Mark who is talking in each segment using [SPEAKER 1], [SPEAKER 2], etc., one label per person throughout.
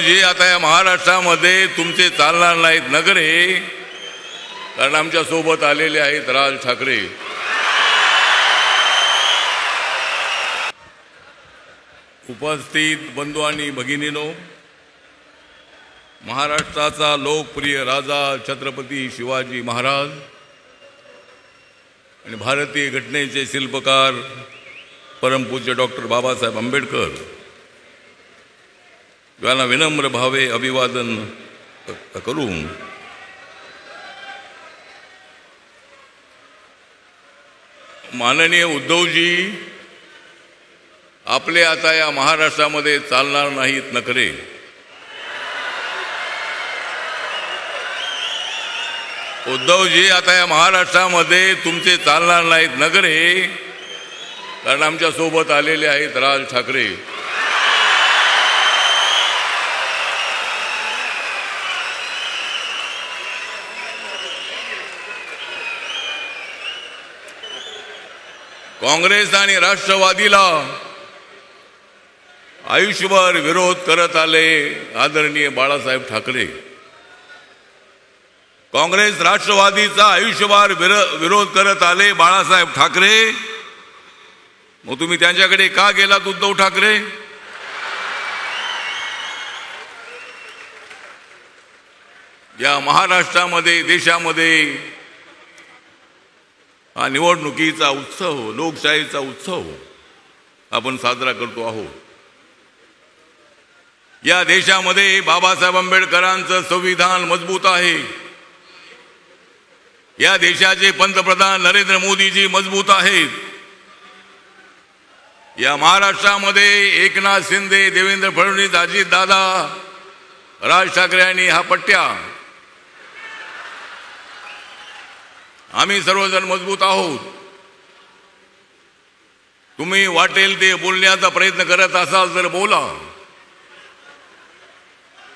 [SPEAKER 1] उद्धवजी आता या महाराष्ट्रामध्ये तुमचे चालणार नाहीत नगरे, कारण आमच्या सोबत आलेले आहेत राज ठाकरे. उपस्थित बंधू आणि भगिनीनो, महाराष्ट्राचा लोकप्रिय राजा छत्रपती शिवाजी महाराज आणि भारतीय घटनेचे शिल्पकार परमपूज्य डॉक्टर बाबासाहेब आंबेडकर यांना विनम्र भावे अभिवादन करून माननीय उद्धवजी आपले आता या महाराष्ट्रामध्ये चालणार नाहीत नखरे. उद्धवजी आता या महाराष्ट्रामध्ये तुमचे चालणार नाहीत नगरे, कारण आमच्या सोबत आलेले आहेत राज ठाकरे. काँग्रेस आणि राष्ट्रवादीला आयुष्यभर विरोध करत आले आदरणीय बाळासाहेब ठाकरे. काँग्रेस राष्ट्रवादीचा आयुष्यभर विरोध करत आले बाळासाहेब ठाकरे. मग तुम्ही त्यांच्याकडे का गेलात उद्धव ठाकरे? या महाराष्ट्रामध्ये देशामध्ये हा निवडणुकीचा उत्सव, लोकशाहीचा उत्सव आपण साजरा करतो आहोत. या देशामध्ये बाबासाहेब आंबेडकरांचं संविधान मजबूत आहे. या देशाचे पंतप्रधान नरेंद्र मोदीजी मजबूत आहेत. या महाराष्ट्रामध्ये एकनाथ शिंदे, देवेंद्र फडणवीस, अजित दादा, राज ठाकरे यांनी हा पट्ट्या, आम्ही सर्वजण मजबूत आहोत. तुम्ही वाटेल ते बोलण्याचा प्रयत्न करत असाल तर बोला.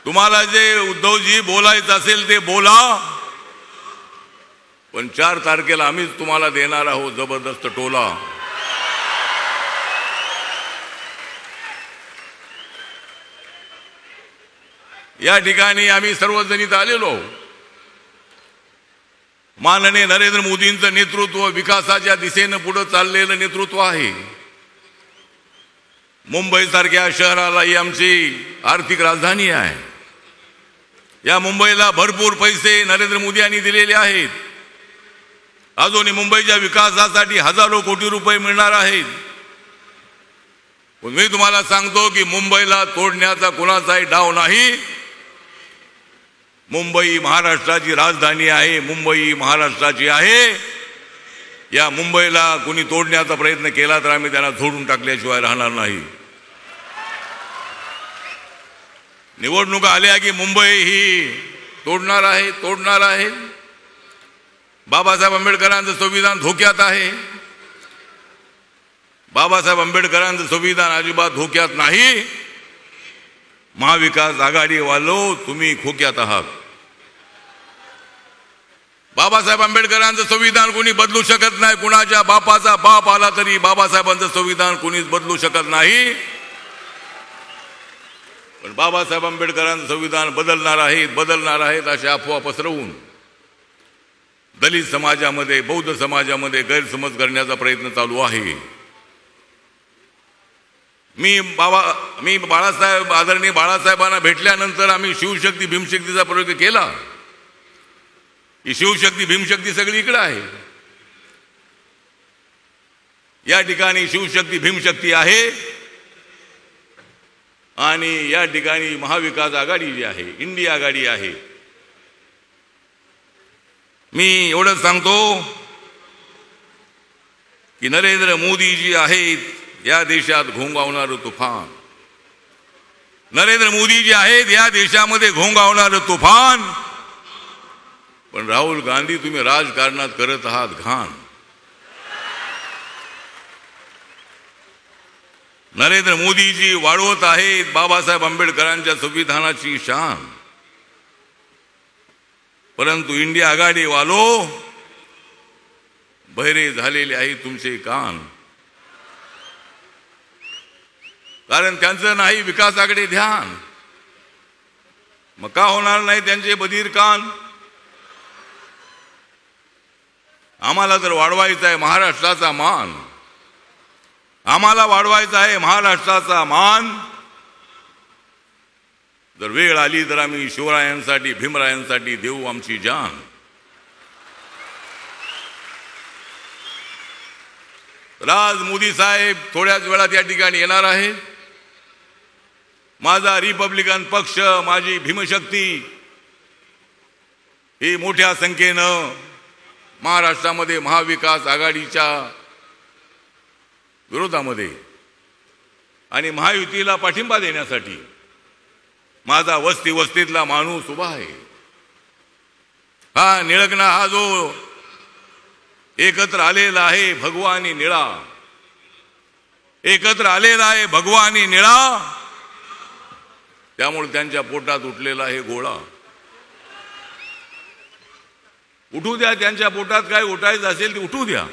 [SPEAKER 1] तुम्हाला जे उद्धवजी बोलायचं असेल ते बोला, पण 4 तारखेला आम्हीच तुम्हाला देणार आहोत जबरदस्त टोला. या ठिकाणी आम्ही सर्वजण इथं आलेलो. माननीय नरेंद्र मोदींचं नेतृत्व, विकासाच्या दिशेनं पुढे चाललेलं नेतृत्व आहे. मुंबईसारख्या शहराला ही आमची आर्थिक राजधानी आहे. या मुंबईला भरपूर पैसे नरेंद्र मोदी यांनी दिलेले आहेत. अजूनही मुंबईच्या विकासासाठी हजारो कोटी रुपये मिळणार आहेत. पण मी तुम्हाला सांगतो की मुंबईला तोडण्याचा कुणाचाही डाव नाही. मुंबई महाराष्ट्राची राजधानी आहे. मुंबई महाराष्ट्राची आहे. या मुंबईला कोणी तोडण्याचा प्रयत्न केला तर आम्ही त्यांना झोडून टाकल्याशिवाय राहणार नाही. निवडणुका आल्या की मुंबई ही तोडणार आहे. बाबासाहेब आंबेडकरांचं संविधान धोक्यात आहे. बाबासाहेब आंबेडकरांचं संविधान अजिबात धोक्यात नाही. महाविकास आघाडी वालो तुम्ही खोक्यात आहात. बाबासाहेब आंबेडकरांचं संविधान कोणी बदलू शकत नाही. कुणाच्या बापाचा बाप आला तरी बाबासाहेबांचं संविधान कोणीच बदलू शकत नाही. पण बाबासाहेब आंबेडकरांचं संविधान बदलणार आहेत अशा अफवा पसरवून दलित समाजामध्ये, बौद्ध समाजामध्ये गैरसमज करण्याचा प्रयत्न चालू आहे. मी बाळासाहेब, आदरणीय बाळासाहेबांना भेटल्यानंतर आम्ही शिवशक्ती भीमशक्तीचा प्रयोग केला. ही शिवशक्ती भीमशक्ती सगळी इकडे आहे. या ठिकाणी शिवशक्ती भीमशक्ती आहे आणि या ठिकाणी महाविकास आघाडी जी आहे, इंडिया आघाडी आहे. मी एवढंच सांगतो की नरेंद्र मोदी जी आहेत या देशात घोंगावणारं तुफान. नरेंद्र मोदी जी आहेत या देशामध्ये घोंगावणारं तुफान. पण राहुल गांधी तुम्ही राजकारणात करत आहात घाण. नरेंद्र मोदीजी वाढवत आहेत बाबासाहेब आंबेडकरांच्या संविधानाची शान. परंतु इंडिया आघाडी वालो बहिरे झालेले आहेत तुमचे कान. कारण त्यांचं नाही विकासाकडे ध्यान. मग का होणार नाही त्यांचे बधीर कान? आम्हाला जर वाढवायचा आहे महाराष्ट्राचा मान, आम्हाला वाढवायचा आहे महाराष्ट्राचा मान, जर वेळ आली तर आम्ही शिवरायांसाठी भीमरायांसाठी देऊ आमची जान. तर आज मोदी साहेब थोड्याच वेळात या ठिकाणी येणार आहेत. माझा रिपब्लिकन पक्ष, माझी भीमशक्ती ही मोठ्या संख्येनं महाराष्ट्रामध्ये महाविकास आघाडीच्या विरोधामध्ये आणि महायुतीला पाठिंबा देण्यासाठी माझा वस्ती वस्तीतला माणूस उभा आहे. हा निळकणा, हा जो एकत्र आलेला आहे भगवानी निळा, एकत्र आलेला आहे भगवानी निळा, त्यामुळे त्यांच्या पोटात उठलेला आहे गोळा. उठू द्या, त्यांच्या पोटात काय उठायचं असेल ते उठू द्या,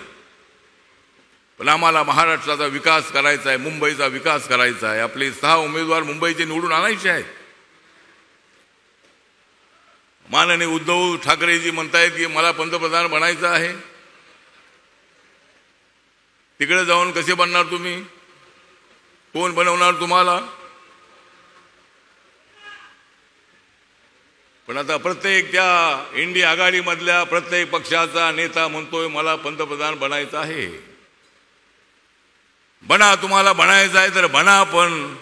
[SPEAKER 1] पण आम्हाला महाराष्ट्राचा विकास करायचा आहे, मुंबईचा विकास करायचा आहे. आपले 6 उमेदवार मुंबईचे निवडून आणायचे आहेत. माननीय उद्धव ठाकरेजी म्हणतायत की मला पंतप्रधान बनायचं आहे. तिकडे जाऊन कसे बनणार तुम्ही? कोण बनवणार तुम्हाला? पण आता प्रत्येक त्या इंडिया आघाडीमधल्या प्रत्येक पक्षाचा नेता म्हणतोय मला पंतप्रधान बनायचं आहे. बना, तुम्हाला बनायचं आहे तर बना, पण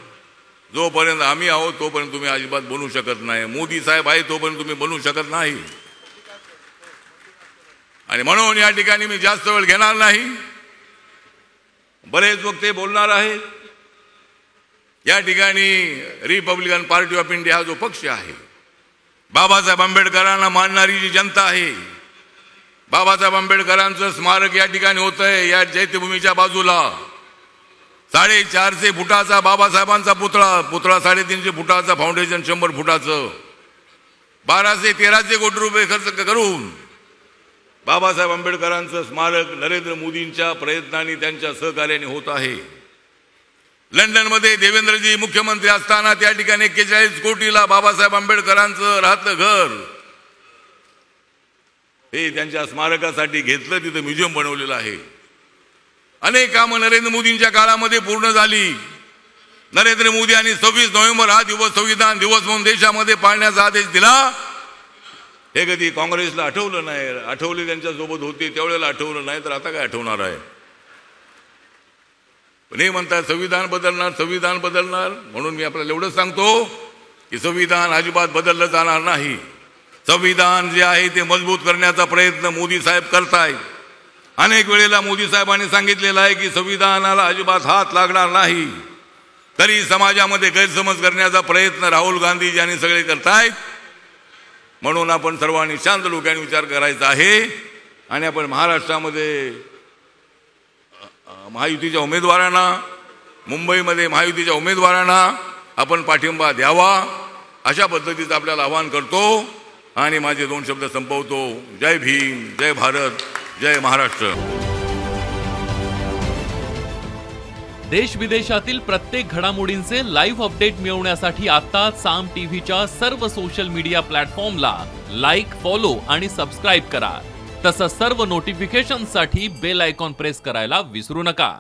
[SPEAKER 1] जोपर्यंत आम्ही आहोत तोपर्यंत तुम्ही अजिबात बनू शकत नाही. मोदी साहेब आहे तोपर्यंत तुम्ही बनू शकत नाही. आणि म्हणून या ठिकाणी मी जास्त वेळ घेणार नाही. बरेच वक्ते बोलणार आहेत. या ठिकाणी रिपब्लिकन पार्टी ऑफ इंडिया हा जो पक्ष आहे, बाबासाहेब आंबेडकरांना मानणारी जी जनता आहे, बाबासाहेब आंबेडकरांचं स्मारक या ठिकाणी होत आहे. या चैत्यभूमीच्या बाजूला 450 फुटाचा बाबासाहेबांचा पुतळा 350 फुटाचा, फाउंडेशन 100 फुटाचं, 1213 कोटी रुपये खर्च करून बाबासाहेब आंबेडकरांचं स्मारक नरेंद्र मोदींच्या प्रयत्नांनी, त्यांच्या सहकार्याने होत आहे. लंडनमध्ये देवेंद्रजी मुख्यमंत्री असताना त्या ठिकाणी 41 कोटीला बाबासाहेब आंबेडकरांचं राहतं घर हे त्यांच्या स्मारकासाठी घेतलं. तिथे म्युझियम बनवलेलं आहे. अनेक कामं नरेंद्र मोदींच्या काळामध्ये पूर्ण झाली. नरेंद्र मोदी यांनी 26 नोव्हेंबर हा दिवस संविधान दिवस म्हणून देशामध्ये पाळण्याचा आदेश दिला. हे कधी काँग्रेसला आठवलं नाही. आठवले त्यांच्या सोबत होते त्यावेळेला आठवलं नाही, तर आता काय आठवणार आहे? पण हे म्हणतात संविधान बदलणार, संविधान बदलणार. म्हणून मी आपल्याला एवढंच सांगतो की संविधान अजिबात बदललं जाणार नाही. संविधान जे आहे ते मजबूत करण्याचा प्रयत्न मोदी साहेब करतायत. अनेक वेळेला मोदी साहेबांनी सांगितलेलं आहे की संविधानाला अजिबात हात लागणार नाही. तरी समाजामध्ये गैरसमज करण्याचा प्रयत्न राहुल गांधी यांनी सगळे करतायत. म्हणून आपण सर्वांनी शांत डोक्याने विचार करायचा आहे आणि आपण महाराष्ट्रामध्ये महायुतीच्या उमेदवारांना, मुंबईमध्ये महायुतीच्या उमेदवारांना आपण पाठिंबा द्यावा, अशा पद्धतीचं आपल्याला आवाहन करतो आणि माझे 2 शब्द संपवतो. जय भीम, जय भारत, जय महाराष्ट्र.
[SPEAKER 2] देश विदेशातील प्रत्येक घडामोडींचे लाईव्ह अपडेट मिळवण्यासाठी आता साम टीव्हीच्या सर्व सोशल मीडिया प्लॅटफॉर्मला लाईक, फॉलो आणि सबस्क्राईब करा. तसंच सर्व नोटिफिकेशनसाठी बेल आयकॉन प्रेस करायला विसरू नका.